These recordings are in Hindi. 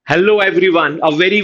Hello everyone, a very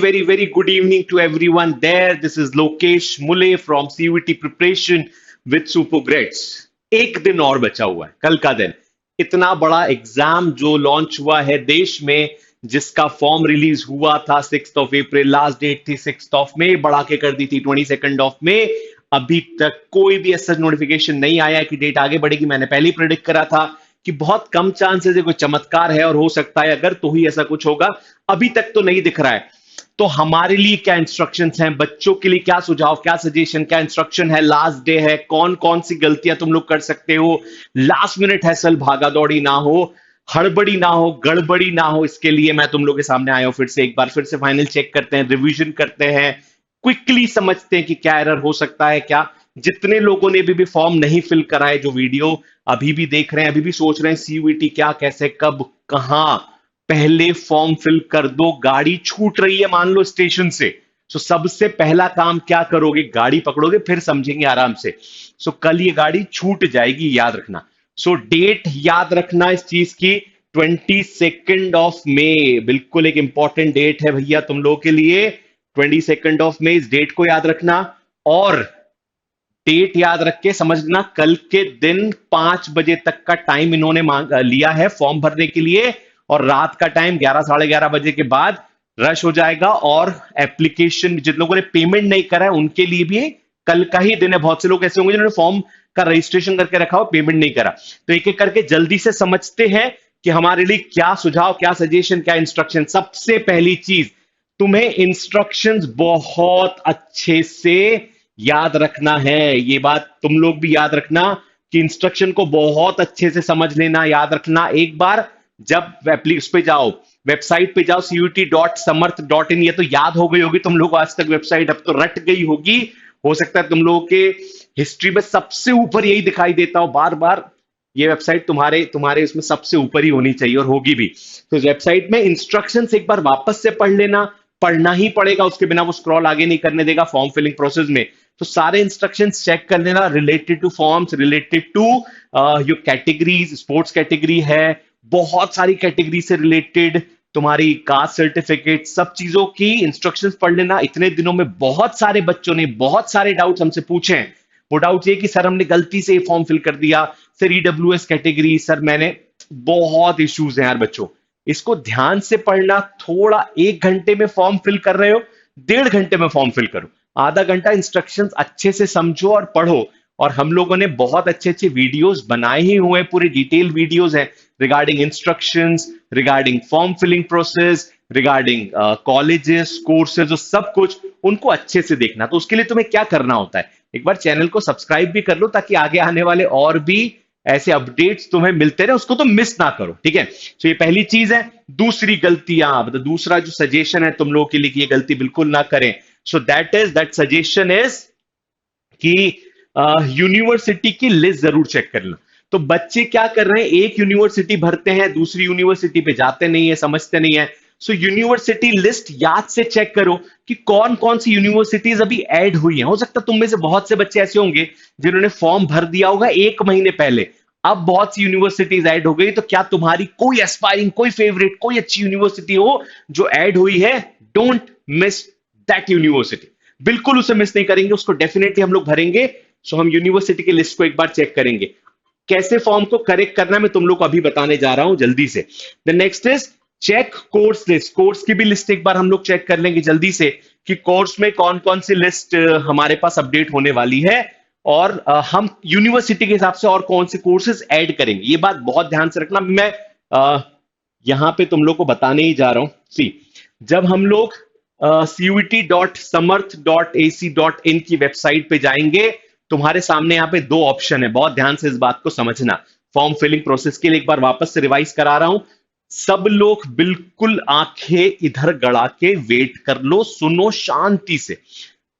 good evening to everyone there. This is Lokesh Mule from CUET preparation with Super Grades. एक दिन और बचा हुआ है, कल का दिन। इतना बड़ा एग्जाम जो लॉन्च हुआ है देश में, जिसका फॉर्म रिलीज हुआ था 6 अप्रैल, लास्ट डेट थी 6 मई, बढ़ा के कर दी थी 22 मई। अभी तक कोई भी ऐसा नोटिफिकेशन नहीं आया कि डेट आगे बढ़ेगी। मैंने पहले ही प्रेडिक्ट करा था कि बहुत कम चांसेस है, कोई चमत्कार है और हो सकता है अगर तो ही ऐसा कुछ होगा। अभी तक तो नहीं दिख रहा है। तो हमारे लिए क्या इंस्ट्रक्शंस हैं, बच्चों के लिए क्या सुझाव, क्या सजेशन, क्या इंस्ट्रक्शन है, लास्ट डे है, कौन कौन सी गलतियां तुम लोग कर सकते हो, लास्ट मिनट हैसल, भागा दौड़ी ना हो, हड़बड़ी ना हो, गड़बड़ी ना हो, इसके लिए मैं तुम लोग के सामने आया हूं। फिर से एक बार फिर से फाइनल चेक करते हैं, रिवीजन करते हैं, क्विकली समझते हैं कि क्या एरर हो सकता है। क्या जितने लोगों ने भी फॉर्म नहीं फिल करा है, जो वीडियो अभी भी देख रहे हैं, अभी भी सोच रहे हैं सीयूईटी क्या, कैसे, कब, कहां, पहले फॉर्म फिल कर दो। गाड़ी छूट रही है मान लो स्टेशन से, तो सबसे पहला काम क्या करोगे? गाड़ी पकड़ोगे, फिर समझेंगे आराम से। कल ये गाड़ी छूट जाएगी, याद रखना। डेट याद रखना इस चीज की, 22 मई, बिल्कुल एक इंपॉर्टेंट डेट है भैया तुम लोगों के लिए। 22 मई, इस डेट को याद रखना। और डेट याद रख के समझना, कल के दिन 5 बजे तक का टाइम इन्होंने मांग लिया है फॉर्म भरने के लिए। और रात का टाइम 11 साढ़े 11 बजे के बाद रश हो जाएगा। और एप्लीकेशन जिन लोगों ने पेमेंट नहीं करा है उनके लिए भी कल का ही दिन है। बहुत से लोग ऐसे होंगे जिन्होंने फॉर्म का रजिस्ट्रेशन करके रखा हो, पेमेंट नहीं करा। तो एक एक करके जल्दी से समझते हैं कि हमारे लिए क्या सुझाव, क्या सजेशन, क्या इंस्ट्रक्शन। सबसे पहली चीज, तुम्हें इंस्ट्रक्शंस बहुत अच्छे से याद रखना है। ये बात तुम लोग भी याद रखना कि इंस्ट्रक्शन को बहुत अच्छे से समझ लेना, याद रखना। एक बार जब उस पे जाओ, वेबसाइट पे जाओ, CUET.समर्थ.in, ये तो याद हो गई होगी तुम लोग आज तक वेबसाइट, अब तो रट गई होगी। हो सकता है तुम लोगों के हिस्ट्री में सबसे ऊपर यही दिखाई देता हो बार बार। ये वेबसाइट तुम्हारे तुम्हारे उसमें सबसे ऊपर ही होनी चाहिए और होगी भी। तो इस वेबसाइट में इंस्ट्रक्शंस एक बार वापस से पढ़ लेना, पढ़ना ही पड़ेगा, उसके बिना वो स्क्रॉल आगे नहीं करने देगा फॉर्म फिलिंग प्रोसेस में। तो सारे इंस्ट्रक्शंस चेक कर लेना, related to forms, related to your categories. Sports category है, बहुत सारी कैटेगरी से रिलेटेड, तुम्हारी कास्ट सर्टिफिकेट, सब चीजों की इंस्ट्रक्शंस पढ़ लेना। इतने दिनों में बहुत सारे बच्चों ने बहुत सारे डाउट्स हमसे पूछे हैं। वो डाउट ये कि सर हमने गलती से फॉर्म फिल कर दिया, सर ईडब्ल्यूएस कैटेगरी, सर मैंने, बहुत इश्यूज हैं यार बच्चों। इसको ध्यान से पढ़ना। थोड़ा 1 घंटे में फॉर्म फिल कर रहे हो, 1.5 घंटे में फॉर्म फिल करो। आधा घंटा इंस्ट्रक्शंस अच्छे से समझो और पढ़ो। और हम लोगों ने बहुत अच्छे अच्छे वीडियोस बनाए ही हुए हैं, पूरे डिटेल वीडियोस हैं regarding instructions, regarding form filling process, regarding colleges, courses और सब कुछ। उनको अच्छे से देखना। तो उसके लिए तुम्हें क्या करना होता है, एक बार चैनल को सब्सक्राइब भी कर लो ताकि आगे आने वाले और भी ऐसे अपडेट्स तुम्हें मिलते रहे, उसको तो मिस ना करो, ठीक है। तो ये पहली चीज है। दूसरी गलतियां, मतलब दूसरा जो सजेशन है तुम लोगों के लिए कि ये गलती बिल्कुल ना करें, दैट सजेशन इज कि यूनिवर्सिटी की लिस्ट जरूर चेक कर लो। तो बच्चे क्या कर रहे हैं, एक यूनिवर्सिटी भरते हैं, दूसरी यूनिवर्सिटी पे जाते नहीं है, समझते नहीं है। यूनिवर्सिटी लिस्ट याद से चेक करो कि कौन कौन सी यूनिवर्सिटीज अभी ऐड हुई हैं। हो सकता है तुम में से बहुत से बच्चे ऐसे होंगे जिन्होंने फॉर्म भर दिया होगा 1 महीने पहले, अब बहुत सी यूनिवर्सिटीज ऐड हो गई। तो क्या तुम्हारी कोई एस्पायरिंग, कोई फेवरेट, कोई अच्छी यूनिवर्सिटी हो जो ऐड हुई है, डोंट मिस दैट यूनिवर्सिटी। बिल्कुल उसे मिस नहीं करेंगे, उसको डेफिनेटली हम लोग भरेंगे। हम यूनिवर्सिटी की लिस्ट को एक बार चेक करेंगे। कैसे फॉर्म को करेक्ट करना है मैं तुम लोग को अभी बताने जा रहा हूं जल्दी से। The next is check course list. Course की भी लिस्ट एक बार हम लोग चेक कर लेंगे जल्दी से कि कोर्स में कौन कौन सी लिस्ट हमारे पास अपडेट होने वाली है। और हम यूनिवर्सिटी के हिसाब से और कौन से कोर्सेज ऐड करेंगे, ये बात बहुत ध्यान से रखना। मैं यहां पे तुम लोग को बताने ही जा रहा हूं। सी, जब हम लोग CUET.समर्थ.ac.in की वेबसाइट पे जाएंगे, तुम्हारे सामने यहां पे 2 ऑप्शन है, बहुत ध्यान से इस बात को समझना। फॉर्म फिलिंग प्रोसेस के लिए एक बार वापस से रिवाइज करा रहा हूं। सब लोग बिल्कुल आंखें इधर गड़ा के वेट कर लो, सुनो शांति से।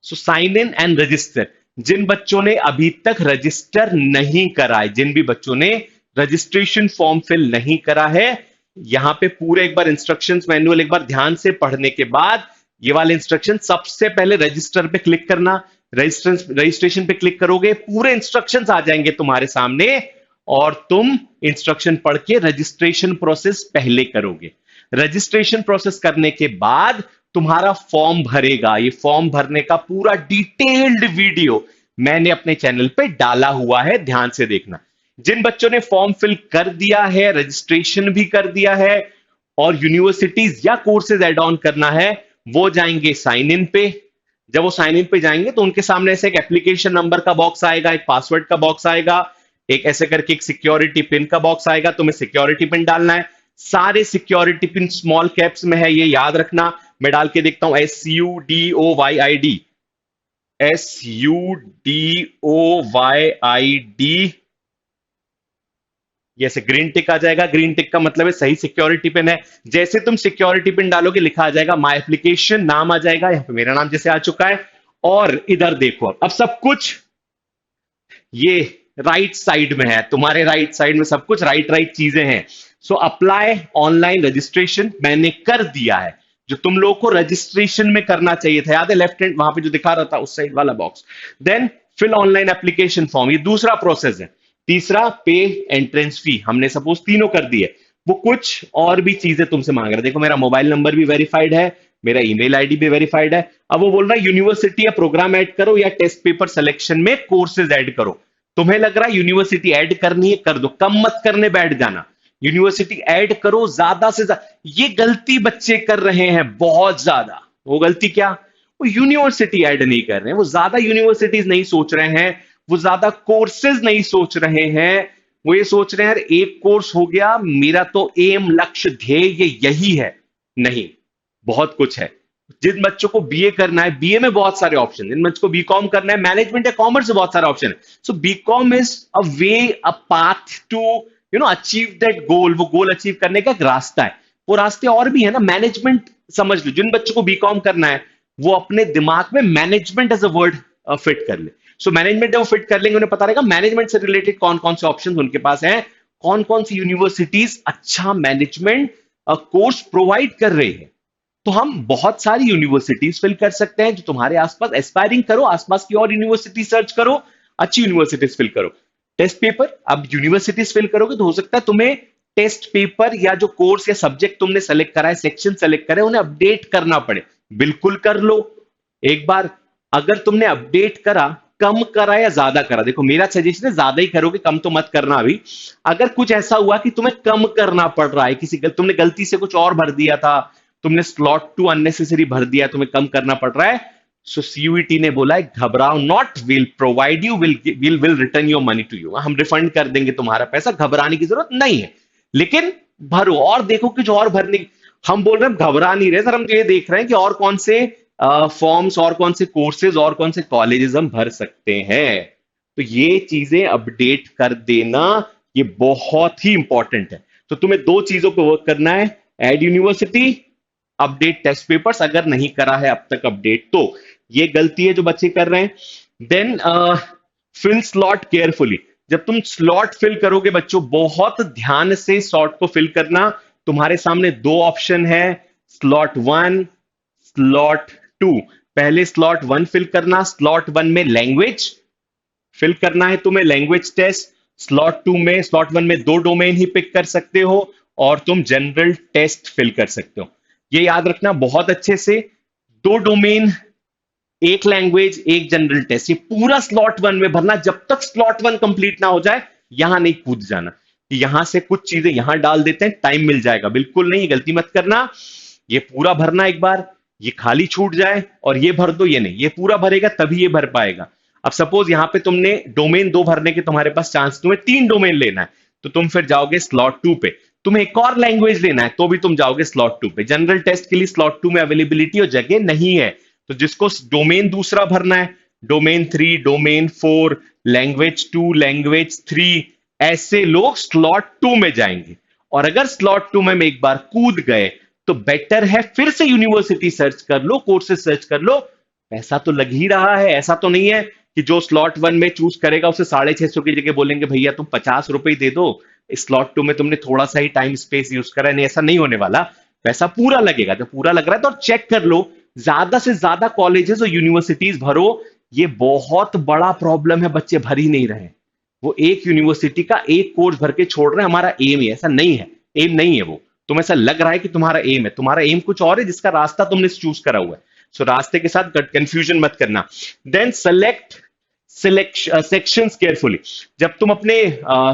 Sign in and register. जिन बच्चों ने अभी तक रजिस्टर नहीं करा है, जिन भी बच्चों ने रजिस्ट्रेशन फॉर्म फिल नहीं करा है, यहां पे पूरे एक बार इंस्ट्रक्शंस मैनुअल एक बार ध्यान से पढ़ने के बाद ये वाले इंस्ट्रक्शन, सबसे पहले रजिस्टर पे क्लिक करना। रजिस्ट्रेशन पे क्लिक करोगे, पूरे इंस्ट्रक्शंस आ जाएंगे तुम्हारे सामने और तुम इंस्ट्रक्शन पढ़ के रजिस्ट्रेशन प्रोसेस पहले करोगे। रजिस्ट्रेशन प्रोसेस करने के बाद तुम्हारा फॉर्म भरेगा। ये फॉर्म भरने का पूरा डिटेल्ड वीडियो मैंने अपने चैनल पे डाला हुआ है, ध्यान से देखना। जिन बच्चों ने फॉर्म फिल कर दिया है, रजिस्ट्रेशन भी कर दिया है और यूनिवर्सिटीज या कोर्सेज ऐड ऑन करना है, वो जाएंगे साइन इन पे। जब वो साइन इन पे जाएंगे तो उनके सामने ऐसे एक एप्लीकेशन नंबर का बॉक्स आएगा, एक पासवर्ड का बॉक्स आएगा, एक ऐसे करके एक सिक्योरिटी पिन का बॉक्स आएगा। तुम्हें सिक्योरिटी पिन डालना है। सारे सिक्योरिटी पिन स्मॉल कैप्स में है, ये याद रखना। मैं डाल के देखता हूं, SUDOYID, SUDOYID, ये ऐसे ग्रीन टिक आ जाएगा। ग्रीन टिक का मतलब है सही सिक्योरिटी पिन है। जैसे तुम सिक्योरिटी पिन डालोगे लिखा आ जाएगा माय एप्लीकेशन, नाम आ जाएगा, यहां पे मेरा नाम जैसे आ चुका है। और इधर देखो, अब सब कुछ ये राइट साइड में है, तुम्हारे राइट साइड में सब कुछ राइट राइट चीजें हैं। सो अप्लाई ऑनलाइन रजिस्ट्रेशन मैंने कर दिया है। जो तुम लोग को रजिस्ट्रेशन में करना चाहिए था, याद है, लेफ्ट हैंड वहां पे जो दिखा रहा था उस साइड वाला box. Then fill online application form, ये दूसरा प्रोसेस है। तीसरा पे एंट्रेंस फी, हमने सपोज तीनों कर दिए। वो कुछ और भी चीजें तुमसे मांग रहा है। देखो मेरा मोबाइल नंबर भी वेरीफाइड है, मेरा ईमेल आईडी भी वेरीफाइड है। अब वो बोल रहा है यूनिवर्सिटी या प्रोग्राम ऐड करो या टेस्ट पेपर सिलेक्शन में कोर्सेज ऐड करो। तुम्हें लग रहा है यूनिवर्सिटी ऐड करनी है, कर दो, कम मत करने बैठ जाना। यूनिवर्सिटी ऐड करो ज्यादा से ज्यादा। ये गलती बच्चे कर रहे हैं बहुत ज्यादा। वो गलती क्या? वो यूनिवर्सिटी ऐड नहीं कर रहे हैं, वो ज्यादा यूनिवर्सिटीज नहीं सोच रहे हैं, वो ज्यादा कोर्सेज नहीं सोच रहे हैं। वो ये सोच रहे हैं यार एक कोर्स हो गया, मेरा तो एम, लक्ष्य, ध्येय ये यही है। नहीं, बहुत कुछ है। जिन बच्चों को बीए करना है, बीए में बहुत सारे ऑप्शन, जिन बच्चों को बीकॉम करना है, मैनेजमेंट या कॉमर्स में बहुत सारे ऑप्शन है। So BCom is a way, a path to achieve that goal. वो गोल अचीव करने का एक रास्ता है। वो रास्ते और भी है ना। मैनेजमेंट समझ लो, जिन बच्चों को बीकॉम करना है वो अपने दिमाग में management as a word fit कर ले। सो मैनेजमेंट जब वो फिट कर लेंगे, उन्हें पता रहेगा मैनेजमेंट से रिलेटेड कौन कौन से ऑप्शन उनके पास हैं, कौन कौन सी यूनिवर्सिटीज अच्छा मैनेजमेंट कोर्स प्रोवाइड कर रही है। तो हम बहुत सारी यूनिवर्सिटीज फिल कर सकते हैं जो तुम्हारे आसपास। एस्पायरिंग करो, आसपास की और यूनिवर्सिटी सर्च करो, अच्छी यूनिवर्सिटीज फिल करो। टेस्ट पेपर, अब यूनिवर्सिटीज फिल करोगे तो हो सकता है तुम्हें टेस्ट पेपर या जो कोर्स या सब्जेक्ट तुमने सेलेक्ट करा है, सेक्शन सेलेक्ट करे, उन्हें अपडेट करना पड़े। बिल्कुल कर लो एक बार। अगर तुमने अपडेट करा, कम करा या ज्यादा करा, देखो मेरा सजेशन है ज्यादा ही करोगे, कम तो मत करना अभी। अगर कुछ ऐसा हुआ कि तुम्हें कम करना पड़ रहा है, तुमने गलती से कुछ और भर दिया था, तुमने स्लॉट 2 अननेसेसरी भर दिया, तुम्हें कम करना पड़ रहा है, सो सीयूईटी ने बोला है घबराओ not, will provide you, will return your money to you. हम रिफंड कर देंगे तुम्हारा पैसा, घबराने की जरूरत नहीं है। लेकिन भरो और देखो कुछ और भरने। हम बोल रहे हैं घबरा नहीं रहे सर, हम तो ये देख रहे हैं कि और कौन से फॉर्म्स और कौन से कोर्सेज और कौन से कॉलेजेस हम भर सकते हैं। तो ये चीजें अपडेट कर देना, ये बहुत ही इंपॉर्टेंट है। तो तुम्हें दो चीजों पे वर्क करना है, add university, update test papers. अगर नहीं करा है अब तक अपडेट, तो ये गलती है जो बच्चे कर रहे हैं। Then fill slot carefully. जब तुम स्लॉट फिल करोगे बच्चों, बहुत ध्यान से स्लॉट को फिल करना। तुम्हारे सामने दो ऑप्शन है, स्लॉट 1, स्लॉट 2। पहले स्लॉट 1 फिल करना। स्लॉट 1 में लैंग्वेज फिल करना है तुम्हें, लैंग्वेज टेस्ट। स्लॉट 1 में 2 डोमेन ही पिक कर सकते हो और तुम जनरल टेस्ट फिल कर सकते हो। ये याद रखना बहुत अच्छे से, 2 डोमेन, एक लैंग्वेज, एक जनरल टेस्ट, ये पूरा स्लॉट 1 में भरना। जब तक स्लॉट 1 कंप्लीट ना हो जाए यहां नहीं कूद जाना। यहां से कुछ चीजें यहां डाल देते हैं, टाइम मिल जाएगा, बिल्कुल नहीं, गलती मत करना। ये पूरा भरना एक बार, ये खाली छूट जाए और ये भर दो, ये नहीं, ये पूरा भरेगा तभी ये भर पाएगा। अब सपोज यहां पे तुमने डोमेन 2 भरने के तुम्हारे पास चांस, तुम्हें 3 डोमेन लेना है, तो तुम फिर जाओगे स्लॉट 2 पे। तुम्हें एक और लैंग्वेज लेना है तो भी तुम जाओगे स्लॉट 2 पे। जनरल टेस्ट के लिए स्लॉट 2 में अवेलेबिलिटी और जगह नहीं है, तो जिसको डोमेन दूसरा भरना है, डोमेन 3, डोमेन 4, लैंग्वेज 2, लैंग्वेज 3, ऐसे लोग स्लॉट 2 में जाएंगे। और अगर स्लॉट 2 में एक बार कूद गए तो बेटर है फिर से यूनिवर्सिटी सर्च कर लो, कोर्सेज सर्च कर लो। पैसा तो लग ही रहा है, ऐसा तो नहीं है कि जो स्लॉट 1 में चूज करेगा उसे 650 की जगह बोलेंगे भैया तुम 50 रुपए दे दो, स्लॉट 2 में तुमने थोड़ा सा ही टाइम स्पेस यूज करा। नहीं, ऐसा नहीं होने वाला, पैसा पूरा लगेगा। जब पूरा लग रहा है तो चेक कर लो, ज्यादा से ज्यादा कॉलेजेस और यूनिवर्सिटीज भरो। ये बहुत बड़ा प्रॉब्लम है, बच्चे भर ही नहीं रहे। वो एक यूनिवर्सिटी का एक कोर्स भर के छोड़ रहे हैं, हमारा एम ही ऐसा नहीं है, एम नहीं है वो। तुम ऐसा लग रहा है कि तुम्हारा एम है, तुम्हारा एम कुछ और है जिसका रास्ता तुमने चूज करा हुआ है। सो रास्ते के साथ कंफ्यूजन मत करना। Then sections carefully. जब तुम अपने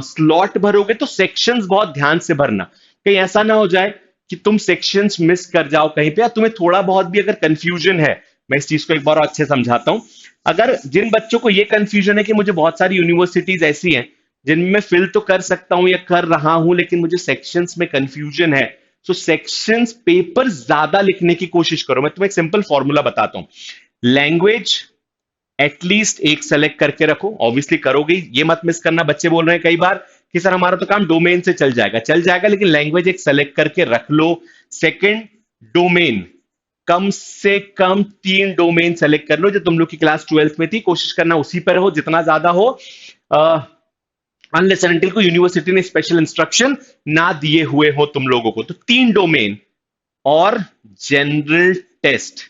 स्लॉट भरोगे तो सेक्शंस बहुत ध्यान से भरना, कहीं ऐसा ना हो जाए कि तुम सेक्शंस मिस कर जाओ कहीं पे, या तुम्हें थोड़ा बहुत भी अगर कंफ्यूजन है। मैं इस चीज को एक बार अच्छे समझाता हूं। अगर जिन बच्चों को ये कंफ्यूजन है कि मुझे बहुत सारी यूनिवर्सिटीज ऐसी हैं जिनमें मैं फिल तो कर सकता हूं या कर रहा हूं, लेकिन मुझे सेक्शंस में कंफ्यूजन है, तो सेक्शंस पेपर ज्यादा लिखने की कोशिश करो। मैं तुम्हें एक सिंपल फॉर्मूला बताता हूं। लैंग्वेज एटलीस्ट एक सेलेक्ट करके रखो, ऑब्वियसली करोगे, ये मत मिस करना। बच्चे बोल रहे हैं कई बार कि सर हमारा तो काम डोमेन से चल जाएगा, चल जाएगा, लेकिन लैंग्वेज एक सेलेक्ट करके रख लो। सेकंड, डोमेन कम से कम 3 डोमेन सेलेक्ट कर लो जो तुम लोग की क्लास 12th में थी, कोशिश करना उसी पर हो जितना ज्यादा हो, अनलेस अनटिल को यूनिवर्सिटी ने स्पेशल इंस्ट्रक्शन ना दिए हुए हो तुम लोगों को। तो 3 डोमेन और जनरल टेस्ट,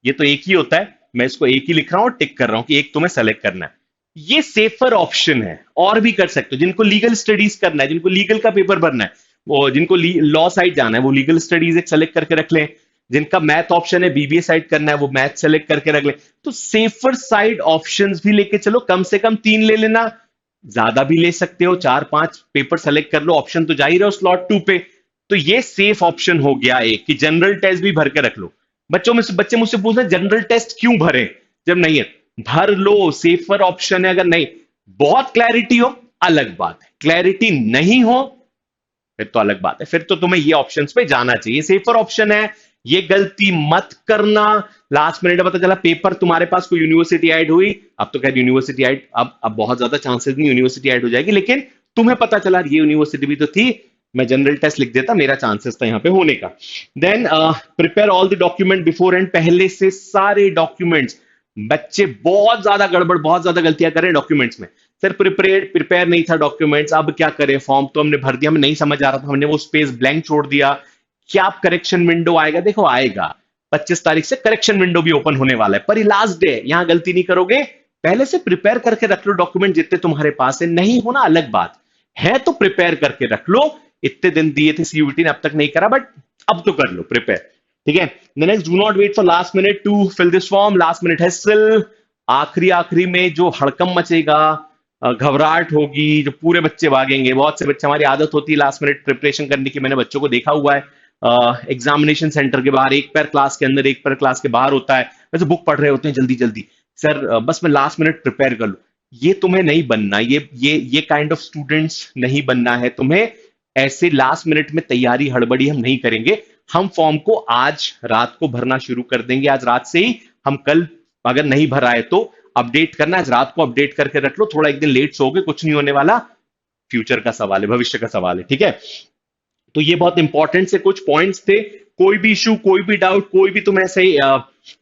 ये तो एक ही होता है, मैं इसको एक ही लिख रहा हूं और टिक कर रहा हूं कि एक तुम्हें सेलेक्ट करना है। ये सेफर ऑप्शन है, और भी कर सकते हो। जिनको लीगल स्टडीज करना है, जिनको लीगल का पेपर भरना है, वो जिनको लॉ साइड जाना है वो लीगल स्टडीज एक सेलेक्ट करके रख लें। जिनका मैथ ऑप्शन है, बीबीए साइड करना है, वो मैथ सेलेक्ट करके रख ले। तो सेफर साइड ऑप्शंस भी लेके चलो, कम से कम 3 ले लेना, ज्यादा भी ले सकते हो, 4-5 पेपर सेलेक्ट कर लो, ऑप्शन तो जा ही रहे हो स्लॉट 2 पे। तो ये सेफ ऑप्शन हो गया एक, कि जनरल टेस्ट भी भर के रख लो। बच्चे मुझसे पूछ रहे हैं जनरल टेस्ट क्यों भरे जब नहीं है, भर लो, सेफर ऑप्शन है। अगर नहीं, बहुत क्लैरिटी हो अलग बात है, क्लैरिटी नहीं हो फिर तो अलग बात है, फिर तो तुम्हें ये ऑप्शंस पे जाना चाहिए। सेफर ऑप्शन है, ये गलती मत करना। लास्ट मिनट पता चला पेपर तुम्हारे पास कोई यूनिवर्सिटी ऐड हुई, अब तो खैर यूनिवर्सिटी ऐड अब बहुत ज्यादा चांसेस नहीं यूनिवर्सिटी ऐड हो जाएगी, लेकिन तुम्हें पता चला ये यूनिवर्सिटी भी तो थी, मैं जनरल टेस्ट लिख देता, मेरा चांसेस था यहाँ पे होने का। Then prepare all the document before end, पहले से सारे डॉक्यूमेंट्स। बच्चे बहुत ज्यादा गड़बड़, बहुत ज्यादा गलतियां कर रहे हैं डॉक्यूमेंट्स में। सर प्रिपेयर नहीं था डॉक्यूमेंट्स, अब क्या करें, फॉर्म तो हमने भर दिया, हमें नहीं समझ आ रहा था, हमने वो स्पेस ब्लैंक छोड़ दिया, क्या अब करेक्शन विंडो आएगा? देखो आएगा, 25 तारीख से करेक्शन विंडो भी ओपन होने वाला है, पर लास्ट डे, यहां गलती नहीं करोगे, पहले से प्रिपेयर करके रख लो डॉक्यूमेंट जितने तुम्हारे पास है। नहीं होना अलग बात है, तो प्रिपेयर करके रख लो। इतने दिन दिए थे सीयूटी ने, अब तक नहीं करा, बट अब तो कर लो प्रिपेयर, ठीक है। Next, do not wait for last minute to fill this form, last minute है स्टिल। आखिरी में जो हड़कम मचेगा, घबराहट होगी, जो पूरे बच्चे भागेंगे, बहुत से बच्चे, हमारी आदत होती है लास्ट मिनट प्रिपरेशन करने की, मैंने बच्चों को देखा हुआ है एग्जामिनेशन सेंटर के बाहर, एक पैर क्लास के अंदर एक पैर क्लास के बाहर होता है, वैसे बुक पढ़ रहे होते हैं जल्दी जल्दी, सर बस मैं लास्ट मिनट प्रिपेयर कर लूं। ये तुम्हें नहीं बनना, ये काइंड ऑफ स्टूडेंट्स नहीं बनना है तुम्हें। ऐसे लास्ट मिनट में तैयारी हड़बड़ी हम नहीं करेंगे। हम फॉर्म को आज रात को भरना शुरू कर देंगे, आज रात से ही। हम कल अगर नहीं भरा है तो अपडेट करना, आज रात को अपडेट करके रख लो, थोड़ा एक दिन लेट सोओगे, कुछ नहीं होने वाला, फ्यूचर का सवाल है, भविष्य का सवाल है, ठीक है। तो ये बहुत इंपॉर्टेंट से कुछ पॉइंट्स थे। कोई भी इशू, कोई भी डाउट, कोई भी तुम्हें ऐसे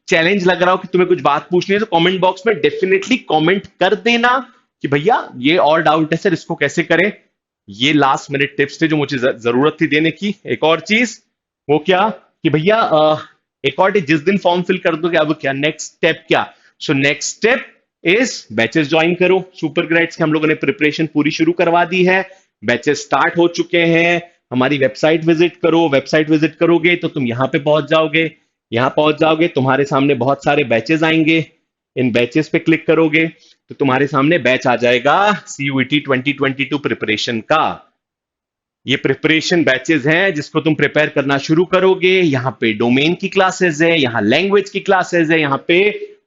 चैलेंज लग रहा हो कि तुम्हें कुछ बात पूछनी है, तो कमेंट बॉक्स में डेफिनेटली कमेंट कर देना कि भैया ये और डाउट है सर, इसको कैसे करें। ये लास्ट मिनट टिप्स थे जो मुझे जरूरत थी देने की। एक और चीज, वो क्या कि भैया एक और जिस दिन फॉर्म फिल कर दोगे, अब क्या नेक्स्ट स्टेप क्या? So next step is batches join करो। सुपर ग्रेड्स के हम लोगों ने प्रिपरेशन पूरी शुरू करवा दी है, बैचेस स्टार्ट हो चुके हैं। हमारी वेबसाइट विजिट करो, वेबसाइट विजिट करोगे तो तुम यहां पे पहुंच जाओगे, यहां पहुंच जाओगे, तुम्हारे सामने बहुत सारे बैचेस आएंगे, इन बैचेस पे क्लिक करोगे तो तुम्हारे सामने बैच आ जाएगा सीयूईटी 2022 प्रिपरेशन का। ये प्रिपरेशन बैचेस हैं जिसको तुम प्रिपेयर करना शुरू करोगे। यहाँ पे डोमेन की क्लासेस है, यहाँ लैंग्वेज की क्लासेस है, यहाँ पे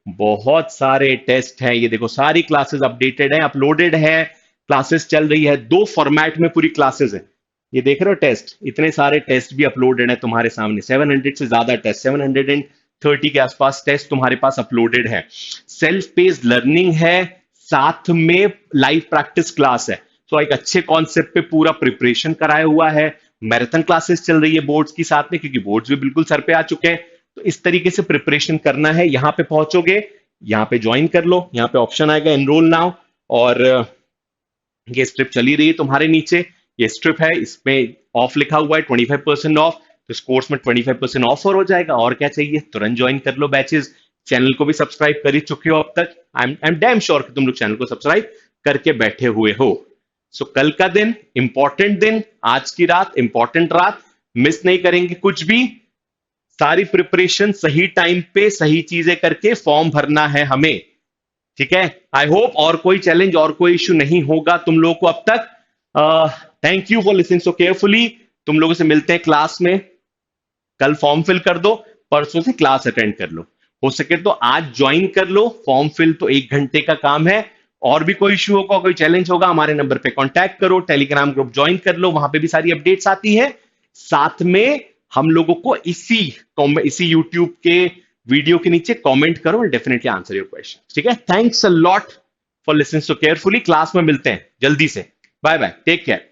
बहुत सारे टेस्ट हैं। ये देखो सारी क्लासेस अपडेटेड है, अपलोडेड है, क्लासेस चल रही है, 2 फॉर्मेट में पूरी क्लासेस है। ये देख रहे हो टेस्ट, इतने सारे टेस्ट भी अपलोडेड है तुम्हारे सामने, 700 से ज्यादा टेस्ट, 730 के आसपास टेस्ट तुम्हारे पास अपलोडेड है। सेल्फ पेस्ड लर्निंग है, साथ में लाइव प्रैक्टिस क्लास है। तो एक अच्छे कॉन्सेप्ट पे पूरा प्रिपरेशन कराया हुआ है। मैराथन क्लासेस चल रही है बोर्ड्स की साथ में, क्योंकि बोर्ड्स भी बिल्कुल सर पे आ चुके हैं। तो इस तरीके से प्रिपरेशन करना है। यहाँ पे पहुंचोगे, यहाँ पे ज्वाइन कर लो, यहाँ पे ऑप्शन आएगा एनरोल नाउ, और ये स्ट्रिप चली रही है तुम्हारे नीचे, ये स्ट्रिप है, इसमें ऑफ लिखा हुआ है, 25% ऑफ। तो इस कोर्स में 25% ऑफ हो जाएगा, और क्या चाहिए, तुरंत ज्वाइन कर लो बैचेस। चैनल को भी सब्सक्राइब कर ही चुके हो अब तक, आई एम डैम श्योर कि तुम लोग चैनल को सब्सक्राइब करके बैठे हुए हो। सो कल का दिन इंपॉर्टेंट दिन, आज की रात इंपॉर्टेंट रात, मिस नहीं करेंगे कुछ भी, सारी प्रिपरेशन सही टाइम पे सही चीजें करके फॉर्म भरना है हमें, ठीक है। आई होप और कोई चैलेंज और कोई इश्यू नहीं होगा तुम लोगों को अब तक। Thank you for listening so carefully. तुम लोगों से मिलते हैं क्लास में। कल फॉर्म फिल कर दो, परसों से क्लास अटेंड कर लो, हो सके तो आज ज्वाइन कर लो। फॉर्म फिल तो 1 घंटे का काम है। और भी कोई इश्यू होगा, कोई चैलेंज होगा, हमारे नंबर पे कांटेक्ट करो, टेलीग्राम ग्रुप ज्वाइन कर लो, वहां पे भी सारी अपडेट्स आती है। साथ में हम लोगों को इसी यूट्यूब के वीडियो के नीचे कमेंट करो, डेफिनेटली आंसर योर क्वेश्चन, ठीक है। Thanks a lot for listening so carefully. Class में मिलते हैं जल्दी से। Bye bye, take care.